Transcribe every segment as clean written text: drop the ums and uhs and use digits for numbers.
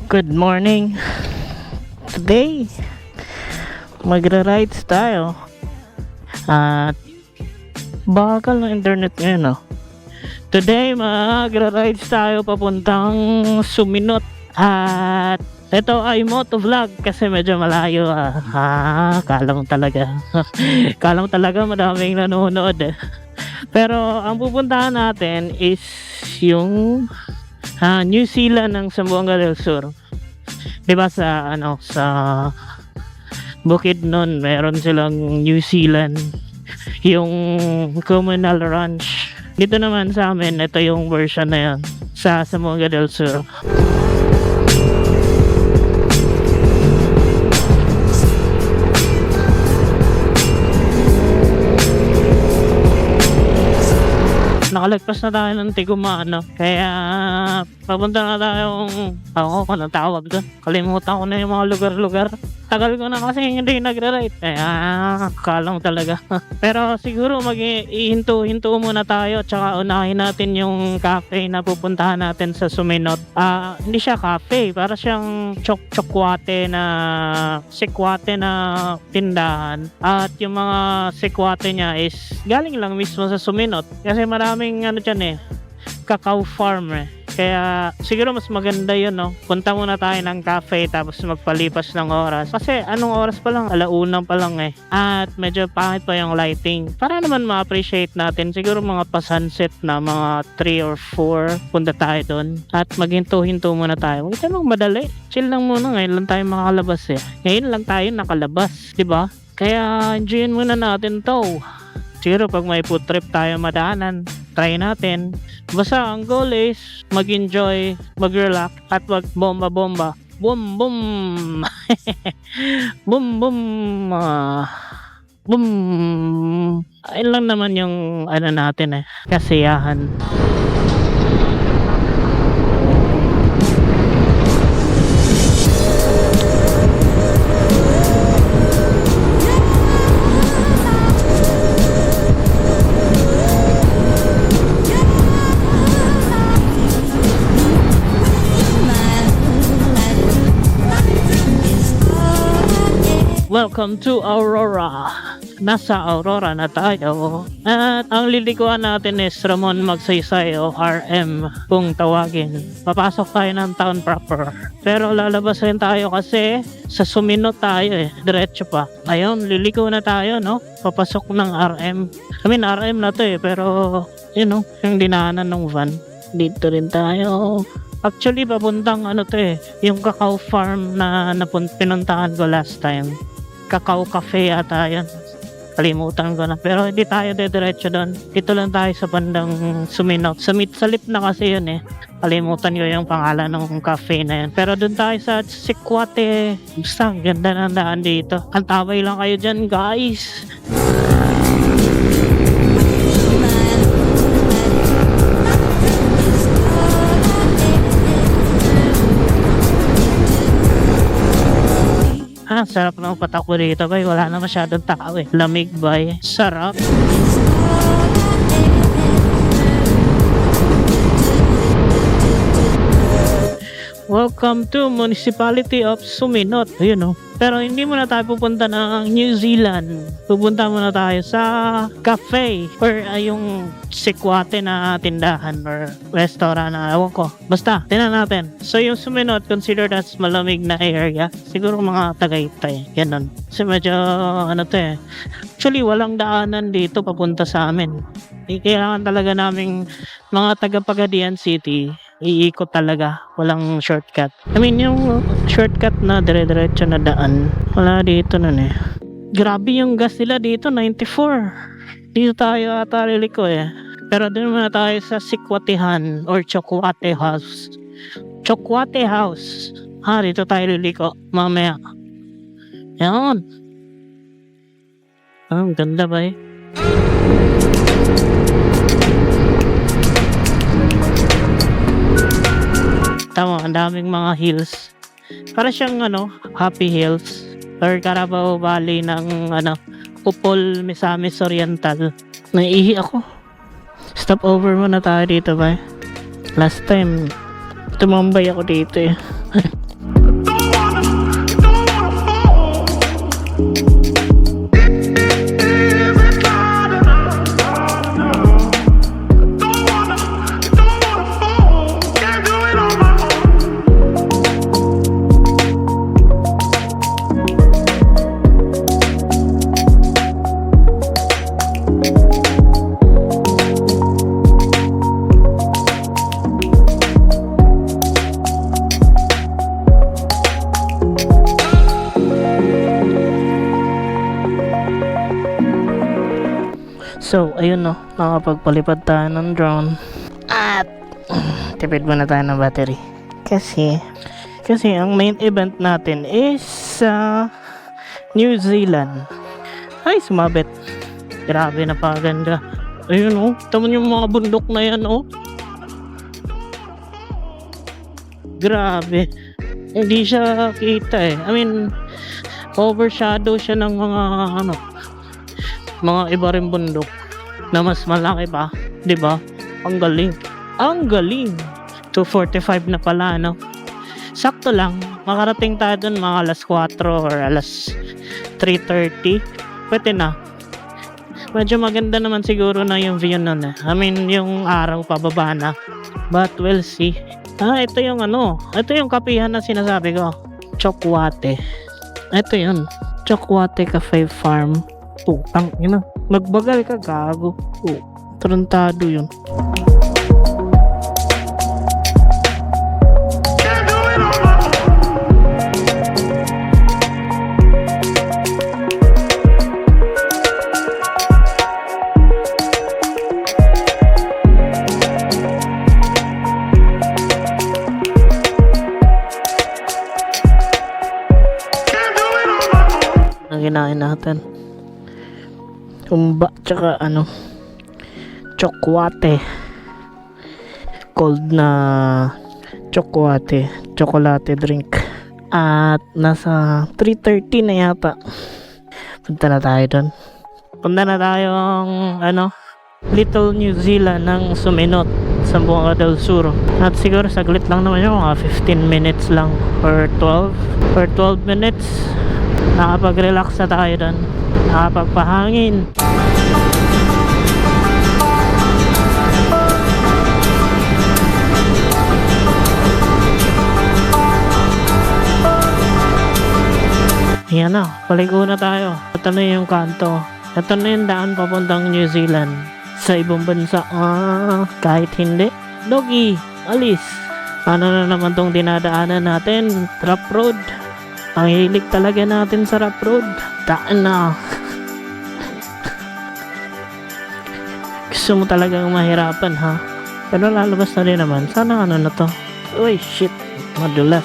Good morning. Today, magra-rides tayo. At bakal ng internet ngayon, no? Today, magra-rides tayo papuntang Suminot. At ito ay motovlog kasi medyo malayo. Kala mo talaga. Kala mo talaga madaming nanonood. Pero ang pupuntahan natin is yung New Zealand ng Zamboanga del Sur. 'Di ba sa Bukidnon meron silang New Zealand, yung communal ranch. Dito naman sa amin, ito yung version na yan sa Zamboanga del Sur. Nakalagpas na tayo ng Tigumano, kaya papunta na tayong anong tawag doon, kalimutan ko na yung mga lugar-lugar. Tagal ko na kasi hindi nagre-ride, kaya kalang talaga. Pero siguro mag-ihinto-hinto muna tayo, tsaka unahin natin yung cafe na pupuntahan natin sa Suminot. Hindi siya cafe, para siyang sikwate na tindahan. At yung mga sikwate niya is galing lang mismo sa Suminot, kasi maraming cacao farm Kaya siguro mas maganda yun, no? Punta muna tayo ng cafe tapos magpalipas ng oras. Kasi anong oras pa lang? 1:00 pa lang At medyo pangit pa yung lighting. Para naman ma-appreciate natin, siguro mga pa-sunset na mga 3 or 4, punta tayo doon. At maghinto-hinto muna tayo. Huwag tayo madali. Chill lang muna. Ngayon lang tayo makalabas Ngayon lang tayo nakalabas, 'di ba? Kaya enjoyin muna natin to. Siguro pag may food trip tayo madaanan, try natin. Basta ang goal is mag-enjoy, mag-relax at mag-bomba-bomba. Boom boom. Boom boom. Boom. Ayun lang naman yung natin kasiyahan. Welcome to Aurora. Nasa Aurora na tayo. At ang lilikuan natin is Ramon Magsaysay o RM kung tawagin. Papasok tayo ng town proper. Pero lalabas rin tayo kasi sa Suminot tayo diretso pa. Ayun, liliko na tayo, no? Papasok ng RM. RM na to pero yung dinaanan ng van. Dito rin tayo. Actually, papuntang yung cacao farm na pinuntahan ko last time. Cacao Cafe ata yan. Kalimutan ko na. Pero hindi tayo diretso doon. Dito lang tayo sa bandang Suminot. Salip na kasi yun Kalimutan ko yung pangalan ng cafe na yan. Pero doon tayo sa Sikwate. Basta, ganda ng daan dito. Antabay lang kayo dyan, guys. Sarap ng patakbo dito, bay. Wala na masyadong tao Lamig, bay. Sarap. Welcome to Municipality of Suminot. Ayun Pero hindi muna tayo pupunta ng New Zealand. Pupunta muna tayo sa cafe or yung sikwate na tindahan or restaurant na ewan ko. Basta, tingnan natin. So yung Suminot considered as malamig na area. Siguro mga Tagaytay. Ganon. Kasi medyo Actually, walang daanan dito papunta sa amin. Kailangan talaga naming mga taga-Pagadian City iikot talaga, walang shortcut. Yung shortcut na dire-diretso na daan, wala dito nun Grabe yung gas nila dito, 94. Dito tayo ata liliko Pero doon muna tayo sa Sikwatehan or Chokwate House. Chokwate House. Dito tayo liliko mamaya. Yan. Ang ganda ba Tama, ang daming mga hills. Para siyang Happy Hills or Carabao Valley ng Upol, Misamis Oriental. Naiihi ako. Stop over muna tayo dito, ba? Last time tumambay ako dito So, ayun no, nakapagpalipad tayo ng drone. At tipid muna tayo ng battery. Kasi ang main event natin is sa New Zealand. Ay, sumabit. Grabe, napakaganda. Ayun oh, tama yung mga bundok na yan oh. Grabe. Hindi siya kita eh. I mean, overshadow siya ng mga mga iba rin bundok na mas malaki pa, 'di ba? Ang galing. Ang galing. 2:45 na pala, no? Sakto lang. Makarating tayo dun mga alas 4 or alas 3:30. Pwede na. Medyo maganda naman siguro na yung view nun eh. I mean, yung araw pababa na. But we'll see. Ito yung ito yung kapihan na sinasabi ko. Chokwate. Ito yun. Chokwate Cafe Farm. Tang ina. Magbagal ka, gago. Tarantado yun. Ang kinain natin umba tsaka chokwate, cold na chokwate, chocolate drink. At nasa 3:30 na yata. Punta na tayo doon. Punta na tayong Little New Zealand ng Suminot, Zamboanga del Sur. At siguro saglit lang naman yung mga 15 minutes lang or 12 minutes. Nakapag-relax na tayo doon. Nakapagpahangin. Ayan na, paligo na tayo. Ito na yung kanto. Ito na yung daan papuntang New Zealand. Sa ibang bansa, kahit hindi. Doggy, alis. Ano na naman tong dinadaanan natin? Trap road. Ang hilig talaga natin sa rough road. Daan na. Gusto mo talagang mahirapan, ha? Pero lalabas na rin naman. Sana na to? Uy, shit. Madulas.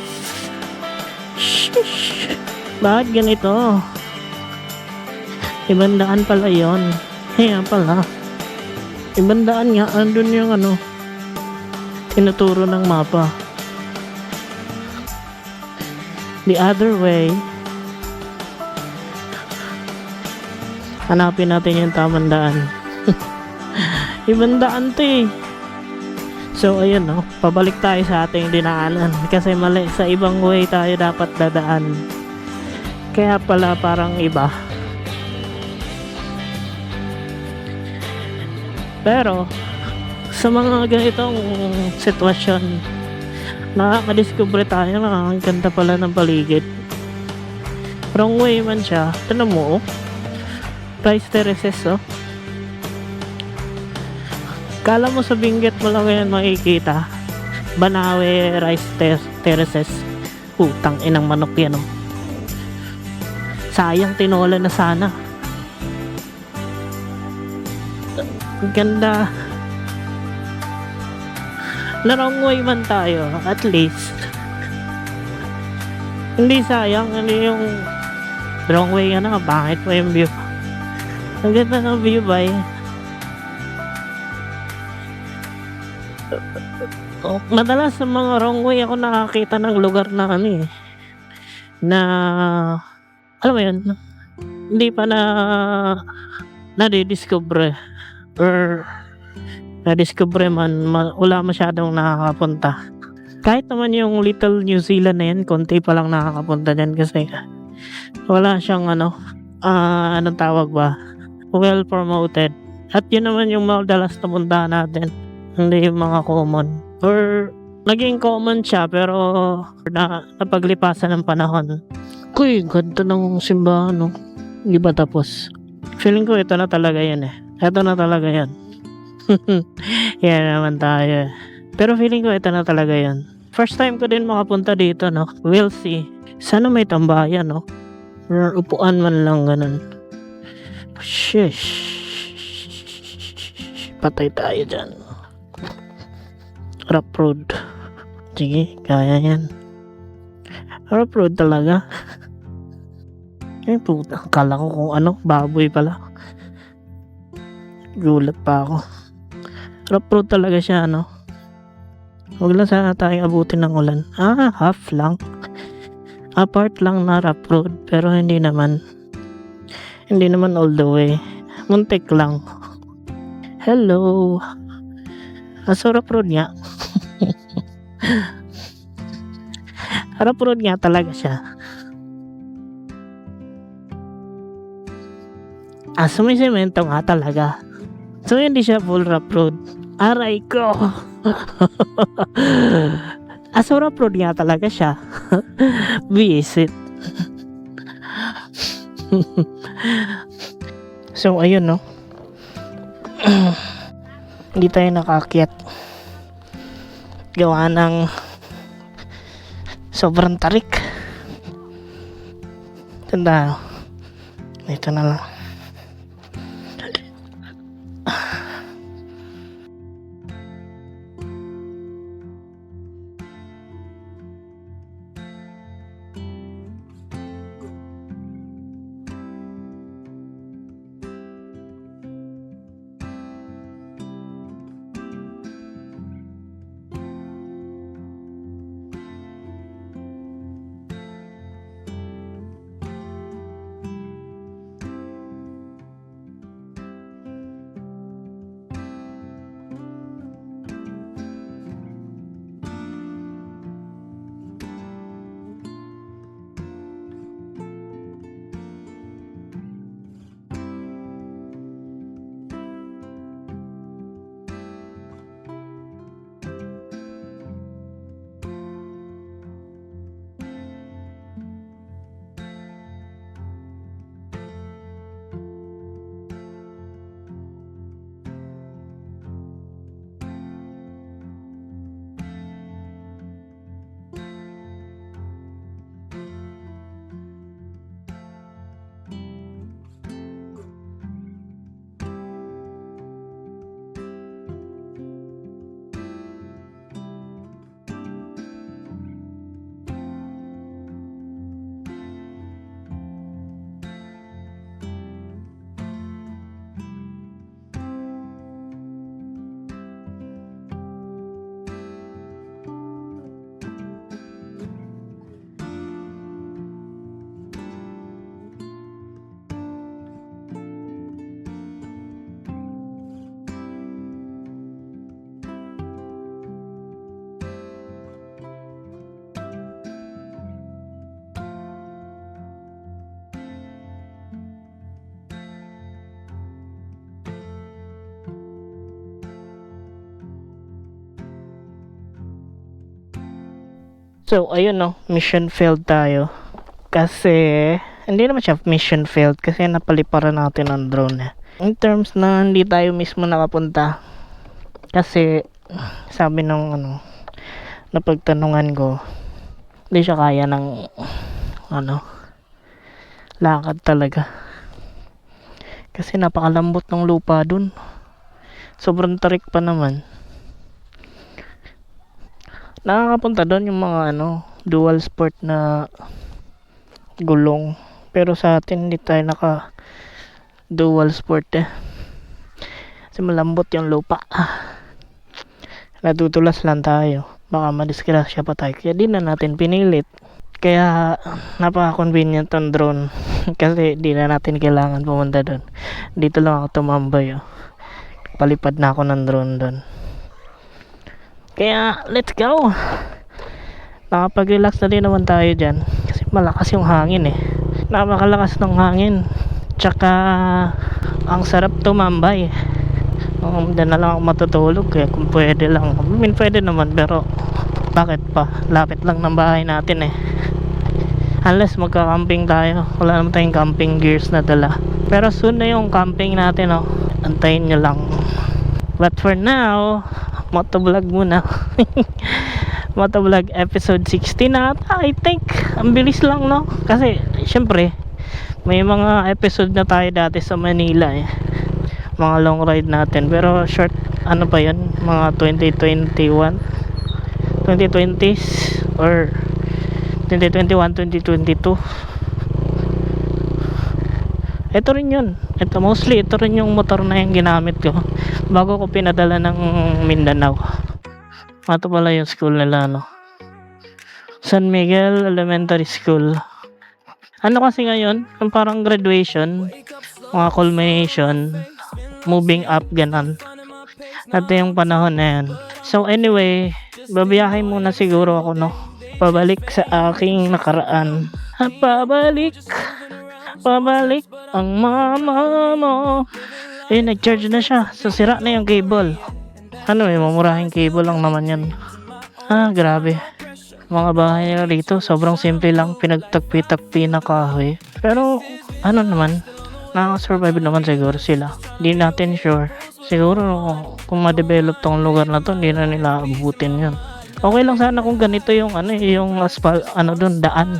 Shish. Bakit ganito? Ibang daan pala yun. Kaya pala. Ibang daan nga. Andun yung tinuturo ng mapa. The other way. Hanapin natin yung tamang daan. Ibang daan to eh. So ayun pabalik tayo sa ating dinaanan. Kasi mali, sa ibang way tayo dapat dadaan. Kaya pala parang iba. Pero sa mga ganitong sitwasyon, nakakadiscover tayo na ang ganda pala ng paligid. Wrong way man siya. Tignan mo rice terraces Kala mo sa Benguet mo lang yan makikita. Banawe rice terraces. Putang inang manok yan Sayang tinola na sana. Ang ganda. Na wrong way man tayo, at least hindi sayang. Yung wrong way bakit pa yung view. Ang ganda ng view ba madalas sa mga wrong way ako nakakita ng lugar na na alam mo yun, hindi pa nadidiscover or na-discover man, wala masyadong nakakapunta. Kahit naman yung Little New Zealand na yan, konti pa lang nakakapunta dyan kasi wala siyang anong tawag ba, well promoted. At yun naman yung madalas na punta natin, hindi yung mga common or naging common siya pero napaglipasan ng panahon. Kuy, ganda ng simbahan hindi ba tapos? Feeling ko ito na talaga yan ito na talaga yan. Yan naman tayo. Pero feeling ko ito na talaga yan. First time ko din makapunta dito We'll see. Sana may tambayan or upuan man lang ganun. Shish. Patay tayo dyan. Rough road. Sige, kaya yan. Rough road talaga. Ay puta, akala ko kung ano, baboy pala. Gulat pa ako. Rough road talaga siya, ano. Huwag lang sana tayong abutin ng ulan. Half lang. Apart lang na rough road, pero hindi naman all the way. Muntik lang. Hello. So rough road nga. Rough road nga talaga siya. So may semento nga talaga. So hindi siya full rough road. Aray ko. So rough road nga talaga siya. Visit. So ayun, no. Hindi tayo nakaakyat. Gawa ng sobrang tarik. Tanda. Ito na lang. So, ayun, no, mission failed tayo. Kasi, hindi naman siya mission failed kasi napaliparan natin ang drone. In terms na hindi tayo mismo nakapunta. Kasi, sabi nung napagtanungan ko, hindi siya kaya ng, lakad talaga. Kasi napakalambot ng lupa dun. Sobrang tarik pa naman. Nakakapunta doon yung mga dual sport na gulong, pero sa atin hindi tayo naka dual sport kasi malambot yung lupa. Natutulas lang tayo, baka madisgrasya pa tayo, kaya di na natin pinilit. Kaya napaka-convenient ang drone kasi di na natin kailangan pumunta doon. Dito lang ako tumambay, palipad na ako ng drone doon. Kaya, let's go! Nakapag-relax na din naman tayo dyan. Kasi malakas yung hangin Napakalakas ng hangin. Tsaka, ang sarap tumambay. Diyan na lang ako matutulog. Kaya kung pwede lang. Pwede naman, pero bakit pa? Lapit lang ng bahay natin Unless magka-camping tayo. Wala naman tayong camping gears na dala. Pero soon na yung camping natin, Antayin nyo lang. But for now, motovlog muna. Motovlog episode 16 na I think. Ang bilis lang, no? Kasi syempre may mga episode na tayo dati sa Manila mga long ride natin. Pero short, ano pa yun, mga 2021, 2020s or 2021, 2022. Ito rin yun. Ito, mostly ito rin yung motor na yung ginamit ko bago ko pinadala ng Mindanao. Ito pala yung school nila, no? San Miguel Elementary School. Ano kasi ngayon, yung parang graduation, mga culmination, moving up, ganon. Ito yung panahon na yan. So anyway, babiyahin muna siguro ako, no? Pabalik sa aking nakaraan. Pabalik ang mama mo. Eh, nag-charge na siya. So sira na yung cable. Ano eh, mamurahing cable lang naman yan. Grabe. Mga bahay nila dito, sobrang simple lang. Pinagtagpi-tagpi na kahoy. Pero, ano naman, nakaka-survive naman siguro sila. Hindi natin sure. Siguro, kung ma-develop tong lugar na to, hindi na nila abutin yun. Okay lang sana kung ganito yung, yung asphalt, daan.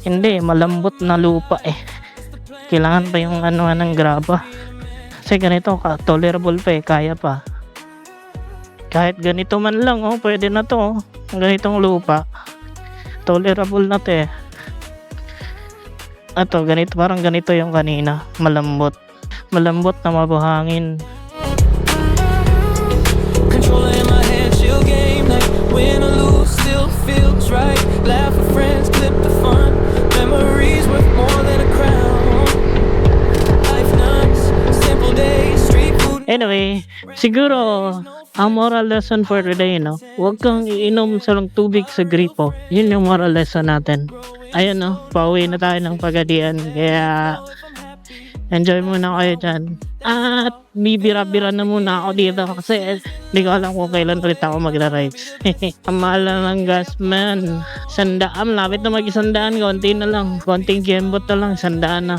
Hindi, malambot na lupa eh. Kailangan pa yung ng graba. Kasi ganito, tolerable pa eh, kaya pa. Kahit ganito man lang, pwede na to. Ganitong lupa. Tolerable na to eh. Ato, ganito, parang ganito yung kanina. Malambot. Malambot na mabuhangin. Controlling my head, chill game. Like win or lose, still feels right. Laugh with friends, clip the fun. Memories worth more than a crown. Life nuts, simple days, street food. Anyway, siguro ang moral lesson for today, no? Huwag kang iinom sa tubig sa gripo. Yun yung moral lesson natin. Ayun, no? Pauwi na tayo ng Pagadian. Kaya enjoy muna kayo dyan. At bibira-bira na muna ako dito kasi hindi ko alam kung kailan ulit ako magra-rides. Ang mahal na ng gas, man. 100, lapit na mag-100. Konti na lang. Konting jembot na lang. 100 na.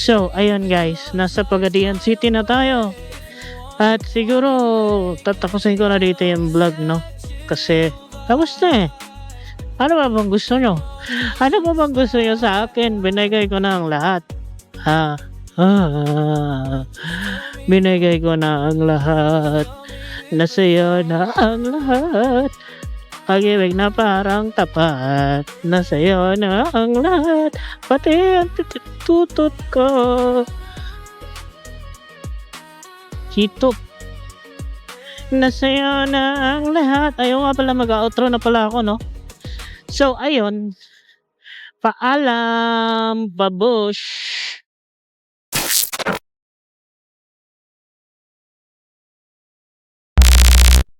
So, ayun guys, nasa Pagadian City na tayo. At siguro, tatapusin ko na dito yung vlog, no? Kasi, tapos na eh. Ano ba bang gusto nyo? Ano ba bang gusto nyo sa akin? Binigay ko na ang lahat. Binigay ko na ang lahat. Nasa'yo na ang lahat. Pag-ibig na parang tapat. Nasa'yo na ang lahat. Pati ang tutot ko. Hitop. Nasa'yo na ang lahat. Ayaw nga pala, mag-outro na pala ako, no? So, ayun. Paalam, babush.